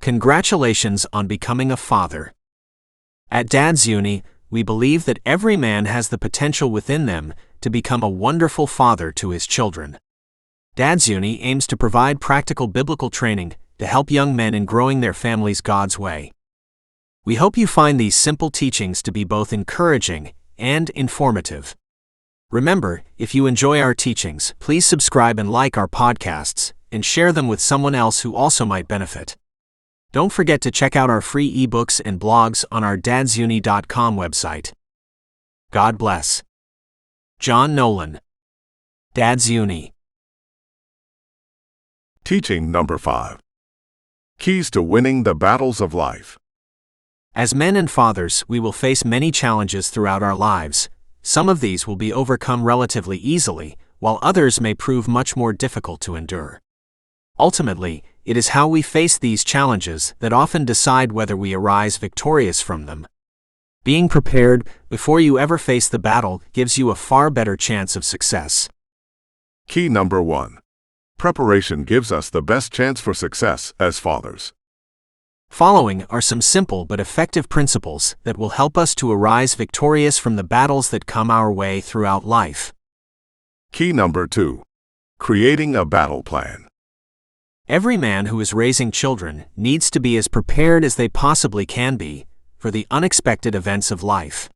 Congratulations on becoming a father. At Dad's Uni, we believe that every man has the potential within them to become a wonderful father to his children. Dad's Uni aims to provide practical biblical training to help young men in growing their families God's way. We hope you find these simple teachings to be both encouraging and informative. Remember, if you enjoy our teachings, please subscribe and like our podcasts, and share them with someone else who also might benefit. Don't forget to check out our free ebooks and blogs on our dadsuni.com website. God bless. John Nolan. Dad's Uni. Teaching number 5. Keys to winning the battles of life. As men and fathers, we will face many challenges throughout our lives. Some of these will be overcome relatively easily, while others may prove much more difficult to endure. Ultimately, it is how we face these challenges that often decide whether we arise victorious from them. Being prepared before you ever face the battle gives you a far better chance of success. Key number 1. Preparation gives us the best chance for success as fathers. Following are some simple but effective principles that will help us to arise victorious from the battles that come our way throughout life. Key number 2. Creating a battle plan. Every man who is raising children needs to be as prepared as they possibly can be for the unexpected events of life.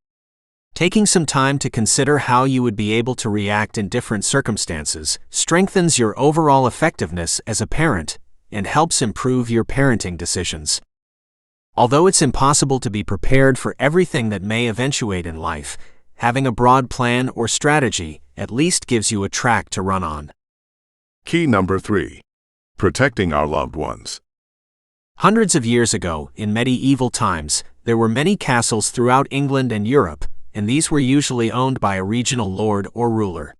Taking some time to consider how you would be able to react in different circumstances strengthens your overall effectiveness as a parent and helps improve your parenting decisions. Although it's impossible to be prepared for everything that may eventuate in life, having a broad plan or strategy at least gives you a track to run on. Key number 3. Protecting our loved ones. Hundreds of years ago, in medieval times, there were many castles throughout England and Europe, and these were usually owned by a regional lord or ruler.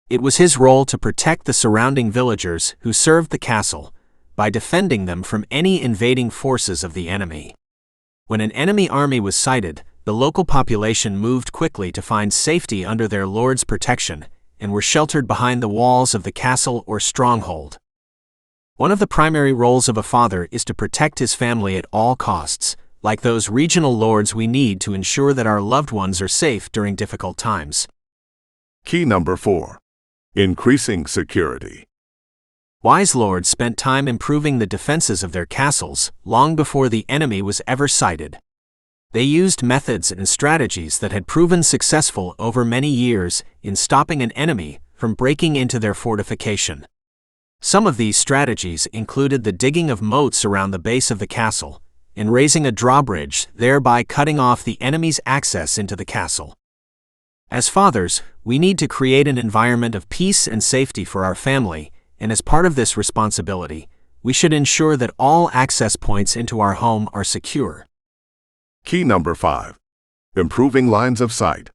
It was his role to protect the surrounding villagers who served the castle by defending them from any invading forces of the enemy. When an enemy army was sighted, the local population moved quickly to find safety under their lord's protection and were sheltered behind the walls of the castle or stronghold. One of the primary roles of a father is to protect his family at all costs. Like those regional lords, we need to ensure that our loved ones are safe during difficult times. Key number 4. Increasing security. Wise lords spent time improving the defenses of their castles long before the enemy was ever sighted. They used methods and strategies that had proven successful over many years in stopping an enemy from breaking into their fortification. Some of these strategies included the digging of moats around the base of the castle and raising a drawbridge, thereby cutting off the enemy's access into the castle. As fathers, we need to create an environment of peace and safety for our family, and as part of this responsibility, we should ensure that all access points into our home are secure. Key number 5. Improving lines of sight.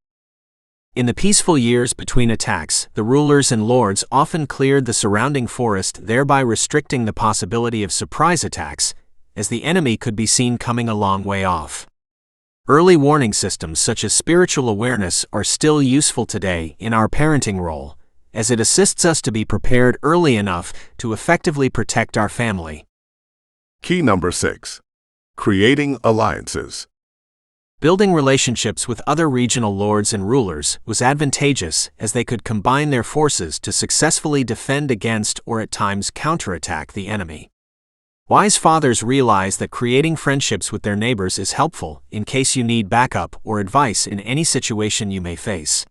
In the peaceful years between attacks, the rulers and lords often cleared the surrounding forest, thereby restricting the possibility of surprise attacks, as the enemy could be seen coming a long way off. Early warning systems such as spiritual awareness are still useful today in our parenting role, as it assists us to be prepared early enough to effectively protect our family. Key number 6. Creating alliances. Building relationships with other regional lords and rulers was advantageous as they could combine their forces to successfully defend against or at times counterattack the enemy. Wise fathers realize that creating friendships with their neighbors is helpful in case you need backup or advice in any situation you may face.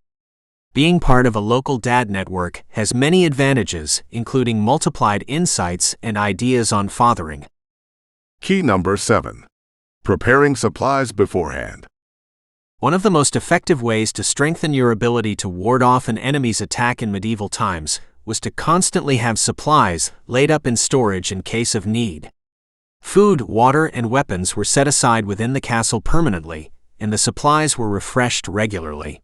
Being part of a local dad network has many advantages, including multiplied insights and ideas on fathering. Key number 7. Preparing supplies beforehand. One of the most effective ways to strengthen your ability to ward off an enemy's attack in medieval times was to constantly have supplies laid up in storage in case of need. Food, water, and weapons were set aside within the castle permanently, and the supplies were refreshed regularly.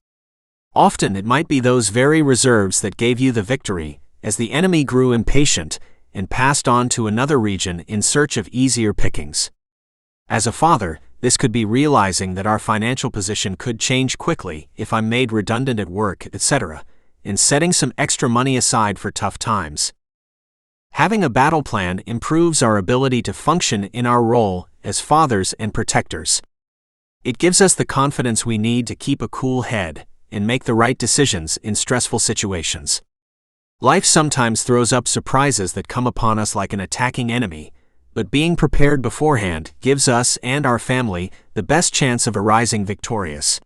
Often it might be those very reserves that gave you the victory, as the enemy grew impatient and passed on to another region in search of easier pickings. As a father, this could be realizing that our financial position could change quickly if I'm made redundant at work, etc., and setting some extra money aside for tough times. Having a battle plan improves our ability to function in our role as fathers and protectors. It gives us the confidence we need to keep a cool head and make the right decisions in stressful situations. Life sometimes throws up surprises that come upon us like an attacking enemy, but being prepared beforehand gives us and our family the best chance of arising victorious.